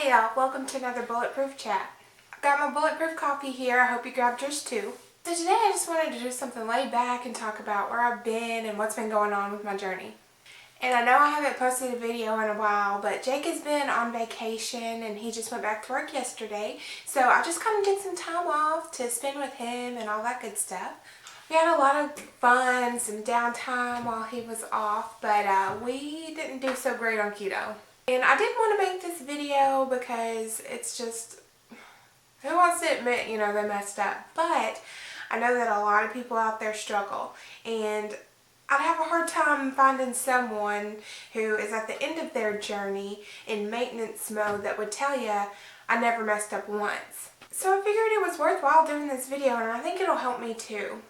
Hey y'all, welcome to another Bulletproof Chat. I've got my Bulletproof coffee here. I hope you grabbed yours too. So today I just wanted to do something laid back and talk about where I've been and what's been going on with my journey. And I know I haven't posted a video in a while, but Jake has been on vacation and he just went back to work yesterday. So I just kind of did some time off to spend with him and all that good stuff. We had a lot of fun, some downtime while he was off, but we didn't do so great on keto. And I didn't want to make this video because it's just, who wants to admit, they messed up? But I know that a lot of people out there struggle, and I'd have a hard time finding someone who is at the end of their journey in maintenance mode that would tell you, I never messed up once. So I figured it was worthwhile doing this video, and I think it'll help me too.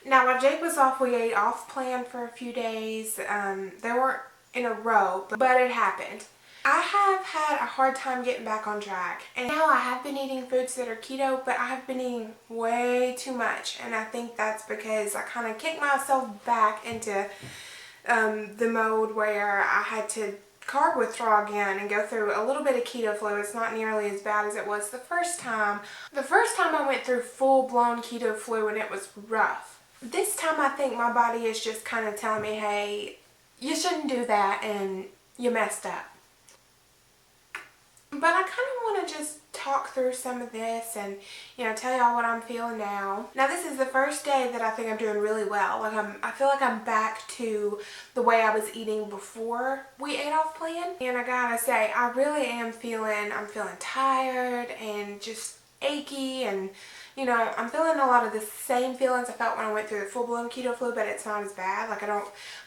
Now, while Jake was off, we ate off plan for a few days. They weren't in a row, but it happened. I have had a hard time getting back on track, and now I have been eating foods that are keto, but I have been eating way too much, and I think that's because I kind of kicked myself back into the mode where I had to carb withdraw again and go through a little bit of keto flu. It's not nearly as bad as it was the first time. The first time I went through full-blown keto flu and it was rough. This time I think my body is just kind of telling me, hey, you shouldn't do that and you messed up. But I kind of want to just talk through some of this and, tell y'all what I'm feeling now. Now, this is the first day that I think I'm doing really well. I feel like I'm back to the way I was eating before we ate off plan. And I gotta say, I really am I'm feeling tired and just achy, and, I'm feeling a lot of the same feelings I felt when I went through the full-blown keto flu, but it's not as bad.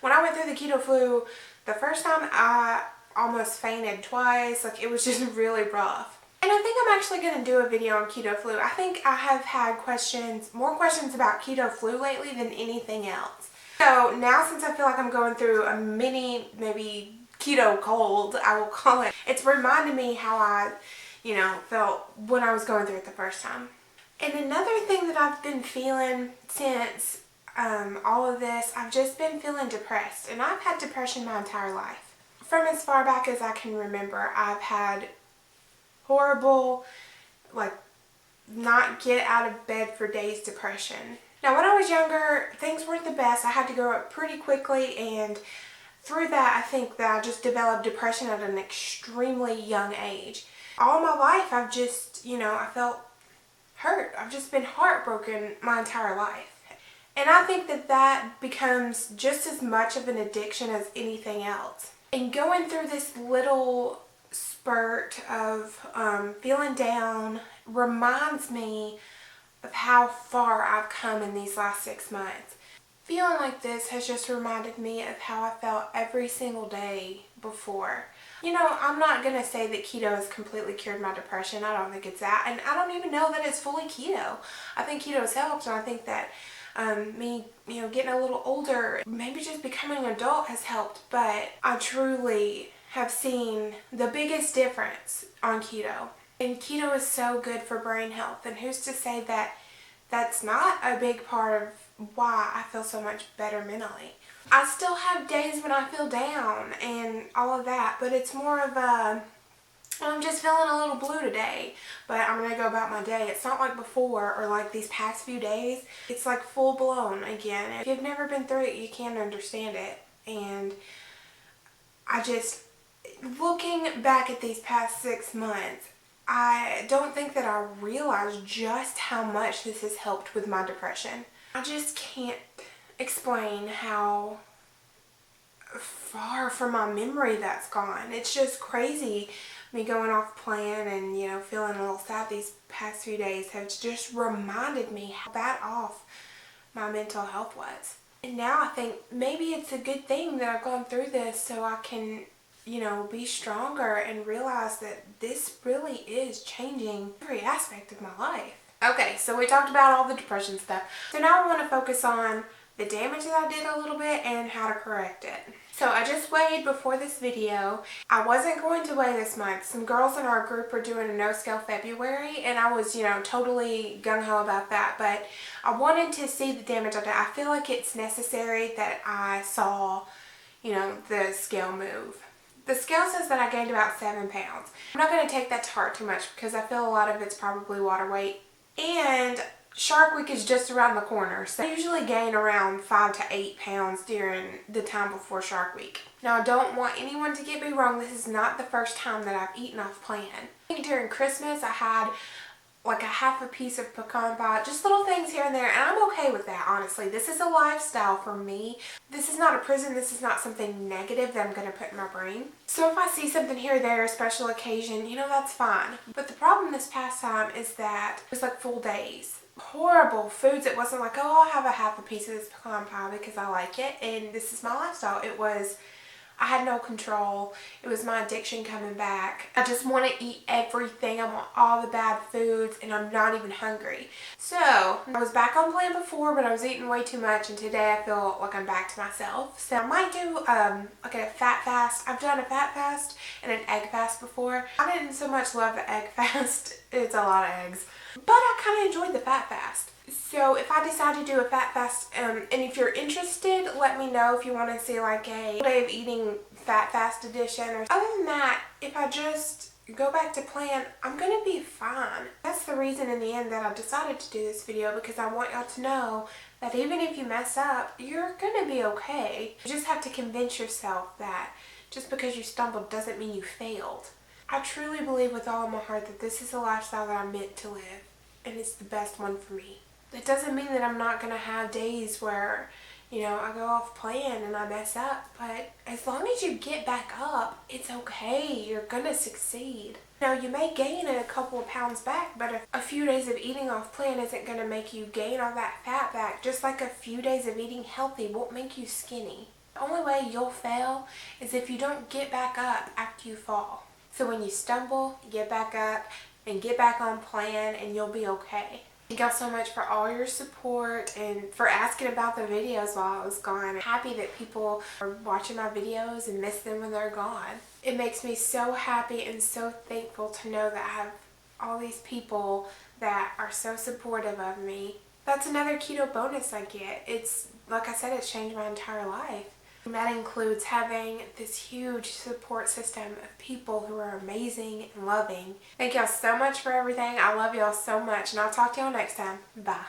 When I went through the keto flu the first time, I almost fainted twice. It was just really rough. And I think I'm actually going to do a video on keto flu. I think I have had more questions about keto flu lately than anything else. So now, since I feel like I'm going through a mini, maybe keto cold, I will call it, it's reminded me how I, felt when I was going through it the first time. And another thing that I've been feeling since all of this, I've just been feeling depressed. And I've had depression my entire life. From as far back as I can remember, I've had horrible, not get out of bed for days depression. Now, when I was younger, things weren't the best. I had to grow up pretty quickly, and through that, I think that I just developed depression at an extremely young age. All my life, I've just, I felt hurt. I've just been heartbroken my entire life. And I think that becomes just as much of an addiction as anything else. And going through this little spurt of feeling down reminds me of how far I've come in these last 6 months. Feeling like this has just reminded me of how I felt every single day before. I'm not going to say that keto has completely cured my depression. I don't think it's that. And I don't even know that it's fully keto. I think keto has helped, and I think that me, getting a little older, maybe just becoming an adult has helped, but I truly have seen the biggest difference on keto. And keto is so good for brain health, and who's to say that that's not a big part of why I feel so much better mentally. I still have days when I feel down and all of that, but it's more of I'm just feeling a little blue today, but I'm going to go about my day. It's not like before or like these past few days. It's like full blown again. If you've never been through it, you can't understand it. And looking back at these past 6 months, I don't think that I realized just how much this has helped with my depression. I just can't explain how far from my memory that's gone. It's just crazy. Me going off plan and, feeling a little sad these past few days have just reminded me how bad off my mental health was. And now I think maybe it's a good thing that I've gone through this so I can, be stronger and realize that this really is changing every aspect of my life. Okay, so we talked about all the depression stuff. So now I want to focus on the damage that I did a little bit and how to correct it. So I just weighed before this video. I wasn't going to weigh this month. Some girls in our group are doing a no-scale February, and I was, totally gung-ho about that, but I wanted to see the damage I did. I feel like it's necessary that I saw, the scale move. The scale says that I gained about 7 pounds. I'm not going to take that to heart too much because I feel a lot of it's probably water weight. And Shark Week is just around the corner, so I usually gain around 5 to 8 pounds during the time before Shark Week. Now, I don't want anyone to get me wrong, this is not the first time that I've eaten off plan. I think during Christmas I had like a half a piece of pecan pie, just little things here and there, and I'm okay with that, honestly. This is a lifestyle for me. This is not a prison. This is not something negative that I'm going to put in my brain. So if I see something here or there, a special occasion, you know, that's fine. But the problem this past time is that it was like full days. Horrible foods. It wasn't like, oh, I'll have a half a piece of this pecan pie because I like it and this is my lifestyle. It was, I had no control. It was my addiction coming back. I just want to eat everything. I want all the bad foods and I'm not even hungry. So I was back on plan before, but I was eating way too much, and today I feel like I'm back to myself. So I might do like a fat fast. I've done a fat fast and an egg fast before. I didn't so much love the egg fast. It's a lot of eggs. But I kind of enjoyed the fat fast. So if I decide to do a fat fast, and if you're interested, let me know if you want to see like a day of eating fat fast edition. Or other than that, if I just go back to plan, I'm going to be fine. That's the reason in the end that I decided to do this video, because I want y'all to know that even if you mess up, you're going to be okay. You just have to convince yourself that just because you stumbled doesn't mean you failed. I truly believe with all of my heart that this is a lifestyle that I'm meant to live, and it's the best one for me. It doesn't mean that I'm not going to have days where, you know, I go off plan and I mess up, but as long as you get back up, it's okay. You're going to succeed. Now, you may gain a couple of pounds back, but a few days of eating off plan isn't going to make you gain all that fat back, just like a few days of eating healthy won't make you skinny. The only way you'll fail is if you don't get back up after you fall. So when you stumble, get back up and get back on plan and you'll be okay. Thank y'all so much for all your support and for asking about the videos while I was gone. I'm happy that people are watching my videos and miss them when they're gone. It makes me so happy and so thankful to know that I have all these people that are so supportive of me. That's another keto bonus I get. It's, like I said, it's changed my entire life. And that includes having this huge support system of people who are amazing and loving. Thank y'all so much for everything. I love y'all so much, and I'll talk to y'all next time. Bye.